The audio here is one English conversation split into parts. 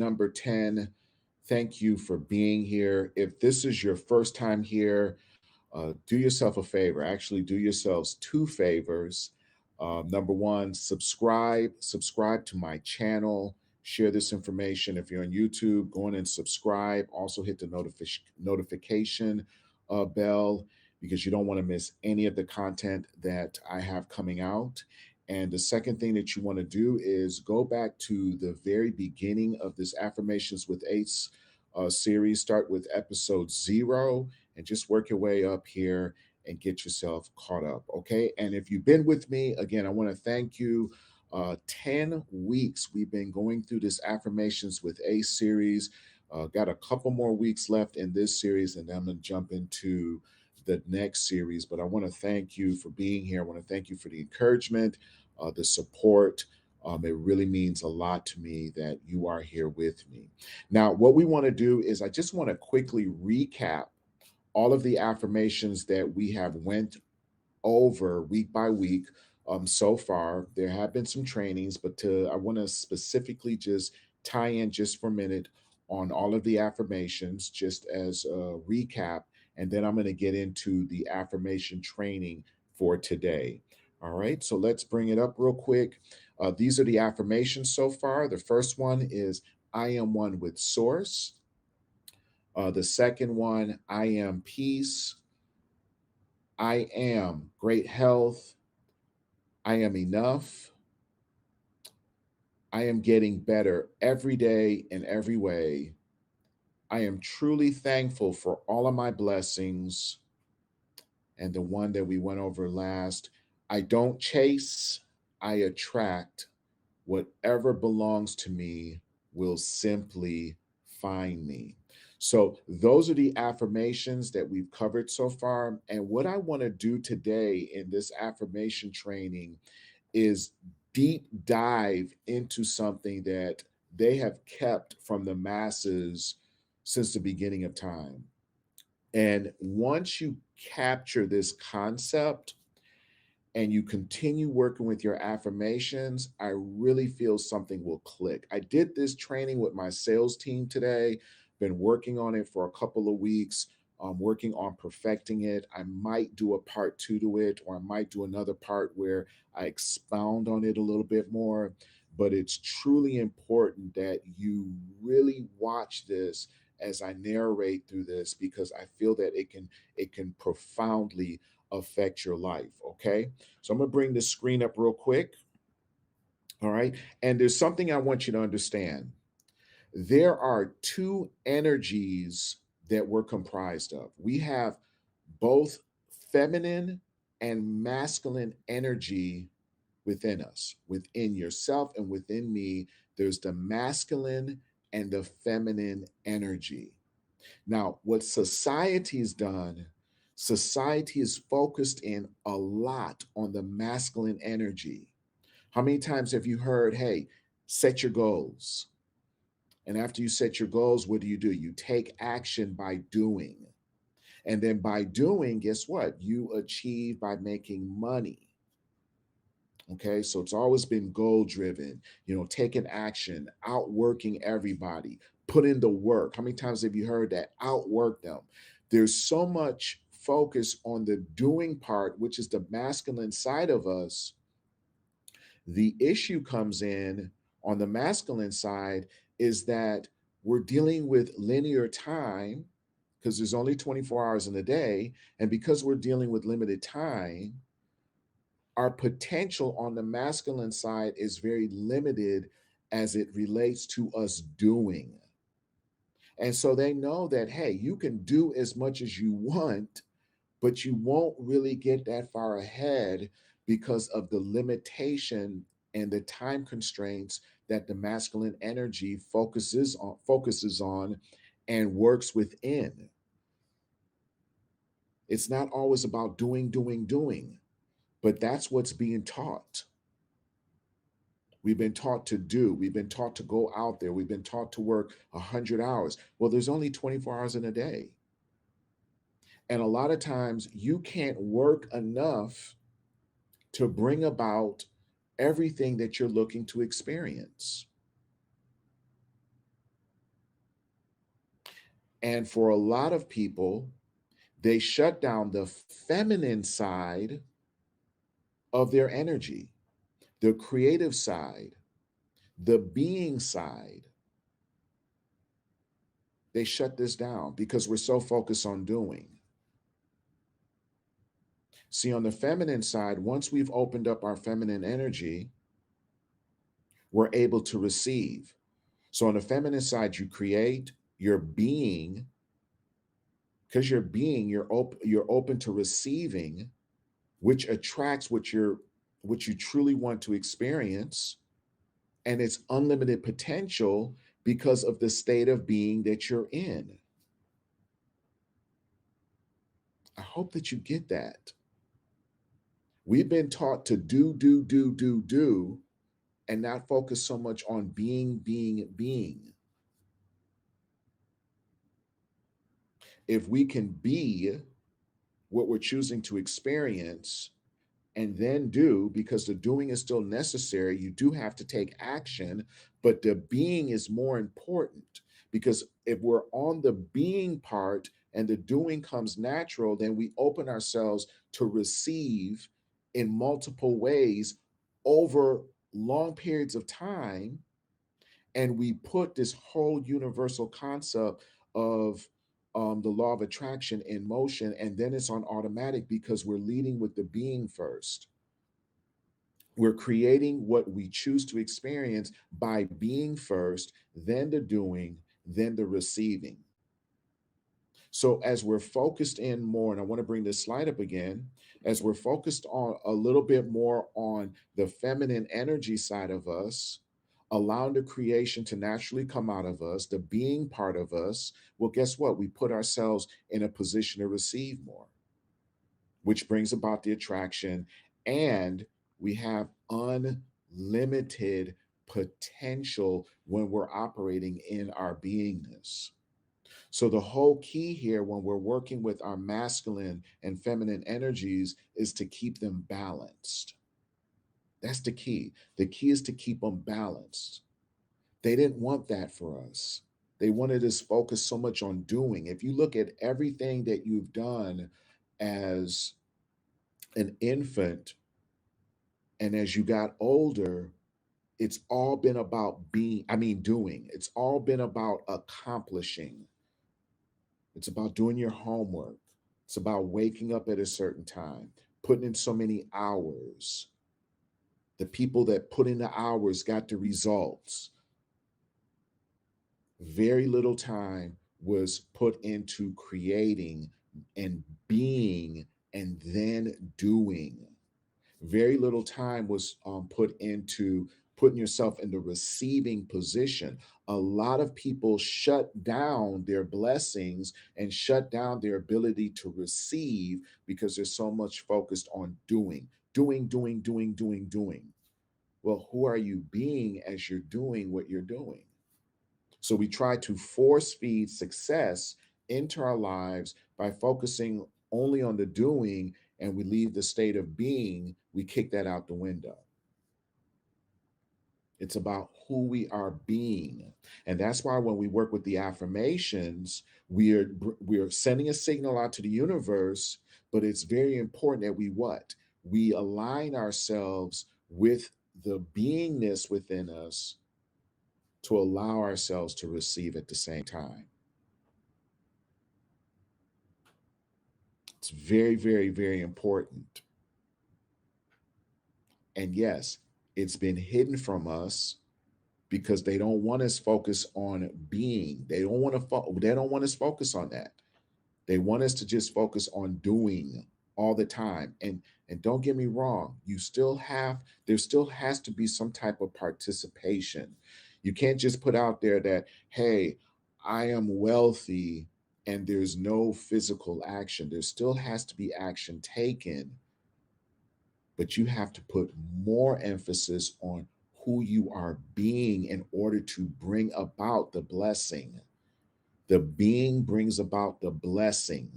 number 10. Thank you for being here. If this is your first time here, do yourself a favor. Actually, do yourselves two favors. Number one, subscribe to my channel. Share this information. If you're on YouTube, go in and subscribe. Also, hit the notification bell because you don't want to miss any of the content that I have coming out. And the second thing that you want to do is go back to the very beginning of this Affirmations with Ace series. Start with episode 0 and just work your way up here and get yourself caught up. Okay. And if you've been with me, again, I want to thank you. 10 weeks we've been going through this Affirmations with Ace series. Got a couple more weeks left in this series, and then I'm going to jump into the next series. But I want to thank you for being here. I want to thank you for the encouragement, the support. It really means a lot to me that you are here with me. Now, what we want to do is I just want to quickly recap all of the affirmations that we have went over week by week so far. There have been some trainings, but I want to specifically just tie in just for a minute on all of the affirmations, just as a recap, and then I'm going to get into the affirmation training for today. All right, so let's bring it up real quick. These are the affirmations so far. The first one is I am one with Source. The second one, I am peace. I am great health. I am enough. I am getting better every day in every way. I am truly thankful for all of my blessings. And the one that we went over last, I don't chase, I attract. Whatever belongs to me will simply find me. So, those are the affirmations that we've covered so far. And what I want to do today in this affirmation training is deep dive into something that they have kept from the masses since the beginning of time. And once you capture this concept, and you continue working with your affirmations, I really feel something will click. I did this training with my sales team today, been working on it for a couple of weeks. Working on perfecting it. I might do a part two to it, or I might do another part where I expound on it a little bit more. But it's truly important that you really watch this as I narrate through this, because I feel that it can profoundly affect your life. Okay. So I'm going to bring the screen up real quick. All right. And there's something I want you to understand. There are two energies that we're comprised of. We have both feminine and masculine energy within us, within yourself and within me. There's the masculine and the feminine energy. Now, what society's done, society is focused in a lot on the masculine energy. How many times have you heard, hey, set your goals? And after you set your goals, what do? You take action by doing. And then by doing, guess what? You achieve by making money. Okay, so it's always been goal driven, taking action, outworking everybody, put in the work. How many times have you heard that? Outwork them. There's so much focus on the doing part, which is the masculine side of us. The issue comes in on the masculine side is that we're dealing with linear time because there's only 24 hours in a day. And because we're dealing with limited time, our potential on the masculine side is very limited as it relates to us doing. And so they know that, hey, you can do as much as you want, but you won't really get that far ahead because of the limitation and the time constraints that the masculine energy focuses on and works within. It's not always about doing, but that's what's being taught. We've been taught to do. We've been taught to go out there. We've been taught to work 100 hours. Well, there's only 24 hours in a day. And a lot of times you can't work enough to bring about everything that you're looking to experience. And for a lot of people, they shut down the feminine side of their energy, the creative side, the being side. They shut this down because we're so focused on doing. See, on the feminine side, once we've opened up our feminine energy, we're able to receive. So on the feminine side, you create your being, because you're being, you're open to receiving, which attracts what you truly want to experience, and it's unlimited potential because of the state of being that you're in. I hope that you get that. We've been taught to do, and not focus so much on being. If we can be what we're choosing to experience and then do, because the doing is still necessary, you do have to take action, but the being is more important. Because if we're on the being part and the doing comes natural, then we open ourselves to receive in multiple ways over long periods of time, and we put this whole universal concept of the law of attraction in motion, and then it's on automatic because we're leading with the being first. We're creating what we choose to experience by being first, then the doing, then the receiving. So as we're focused in more, and I want to bring this slide up again, as we're focused on a little bit more on the feminine energy side of us, allowing the creation to naturally come out of us, the being part of us, well, guess what? We put ourselves in a position to receive more, which brings about the attraction, and we have unlimited potential when we're operating in our beingness. So, the whole key here when we're working with our masculine and feminine energies is to keep them balanced. That's the key. The key is to keep them balanced. They didn't want that for us. They wanted us focused so much on doing. If you look at everything that you've done as an infant and as you got older, it's all been about doing. It's all been about accomplishing. It's about doing your homework. It's about waking up at a certain time, putting in so many hours. The people that put in the hours got the results. Very little time was put into creating and being and then doing. Very little time was put into putting yourself in the receiving position. A lot of people shut down their blessings and shut down their ability to receive because they're so much focused on doing. Well, who are you being as you're doing what you're doing? So we try to force feed success into our lives by focusing only on the doing, and we leave the state of being, we kick that out the window. It's about who we are being. And that's why when we work with the affirmations, we are sending a signal out to the universe, but it's very important that we what? We align ourselves with the beingness within us to allow ourselves to receive at the same time. It's very, very, very important. And yes, it's been hidden from us because they don't want us focus on being. They don't want us focus on that. They want us to just focus on doing all the time. And don't get me wrong, there still has to be some type of participation. You can't just put out there that, hey, I am wealthy and there's no physical action. There still has to be action taken, but you have to put more emphasis on who you are being in order to bring about the blessing. The being brings about the blessing.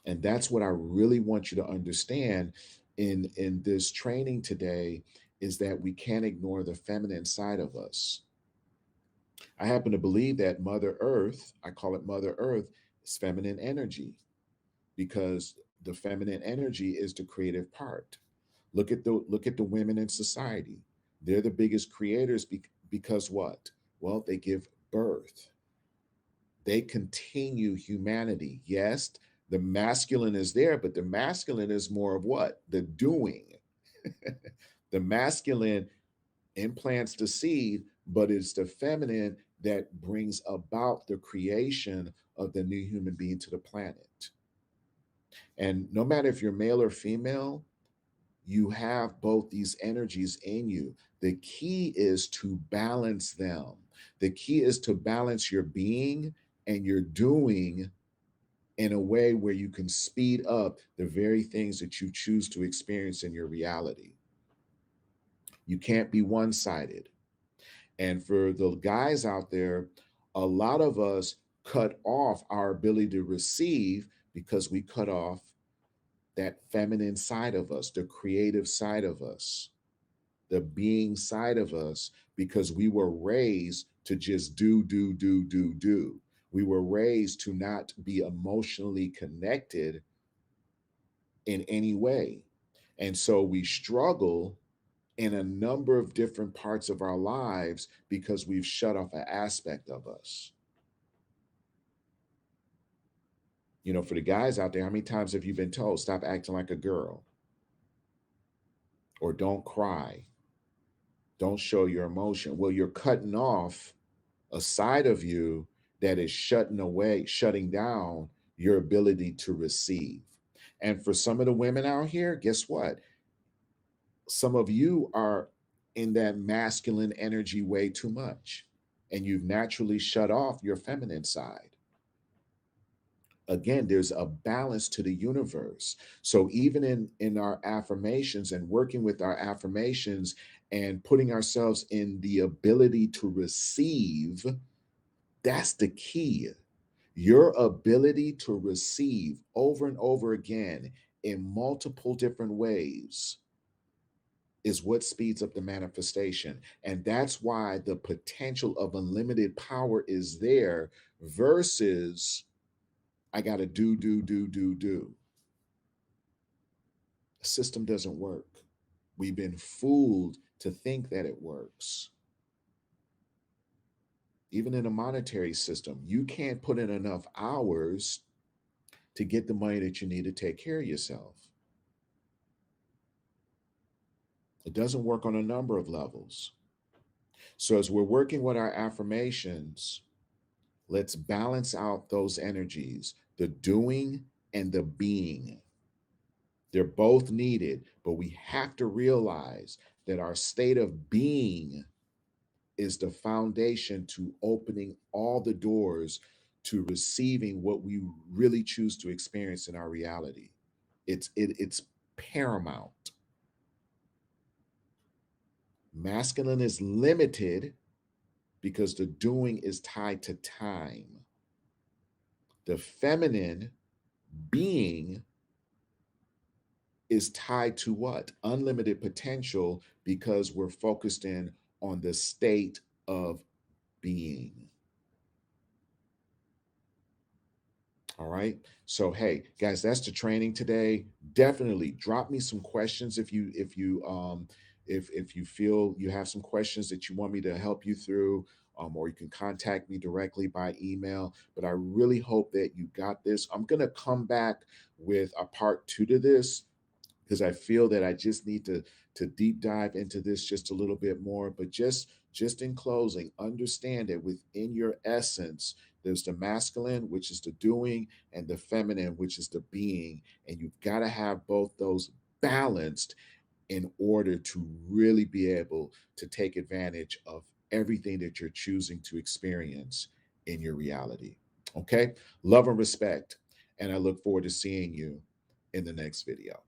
And that's what I really want you to understand in this training today, is that we can't ignore the feminine side of us. I happen to believe that Mother Earth, I call it Mother Earth, is feminine energy because the feminine energy is the creative part. Look at the women in society. They're the biggest creators because what? Well, they give birth. They continue humanity. Yes, the masculine is there, but the masculine is more of what? The doing. The masculine implants the seed, but it's the feminine that brings about the creation of the new human being to the planet. And no matter if you're male or female, you have both these energies in you. The key is to balance them. The key is to balance your being and your doing in a way where you can speed up the very things that you choose to experience in your reality. You can't be one sided. And for the guys out there, a lot of us cut off our ability to receive because we cut off that feminine side of us, the creative side of us, the being side of us, because we were raised to just do. We were raised to not be emotionally connected in any way. And so we struggle in a number of different parts of our lives because we've shut off an aspect of us. You know, for the guys out there, how many times have you been told, stop acting like a girl, or don't cry, don't show your emotion? Well, you're cutting off a side of you that is shutting down your ability to receive. And for some of the women out here, guess what? Some of you are in that masculine energy way too much, and you've naturally shut off your feminine side. Again, there's a balance to the universe. So even in our affirmations and working with our affirmations and putting ourselves in the ability to receive, that's the key. Your ability to receive over and over again in multiple different ways is what speeds up the manifestation. And that's why the potential of unlimited power is there versus I got to do. The system doesn't work. We've been fooled to think that it works. Even in a monetary system, you can't put in enough hours to get the money that you need to take care of yourself. It doesn't work on a number of levels. So, as we're working with our affirmations, let's balance out those energies, the doing and the being. They're both needed, but we have to realize that our state of being is the foundation to opening all the doors to receiving what we really choose to experience in our reality. It's paramount. Masculine is limited because the doing is tied to time. The feminine being is tied to what? Unlimited potential because we're focused in on the state of being. All right. So hey, guys, that's the training today. Definitely drop me some questions if you feel you have some questions that you want me to help you through, or you can contact me directly by email. But I really hope that you got this. I'm gonna come back with a part two to this because I feel that I just need to deep dive into this just a little bit more. But just in closing, understand that within your essence, there's the masculine, which is the doing, and the feminine, which is the being. And you've got to have both those balanced in order to really be able to take advantage of everything that you're choosing to experience in your reality. Okay? Love and respect. And I look forward to seeing you in the next video.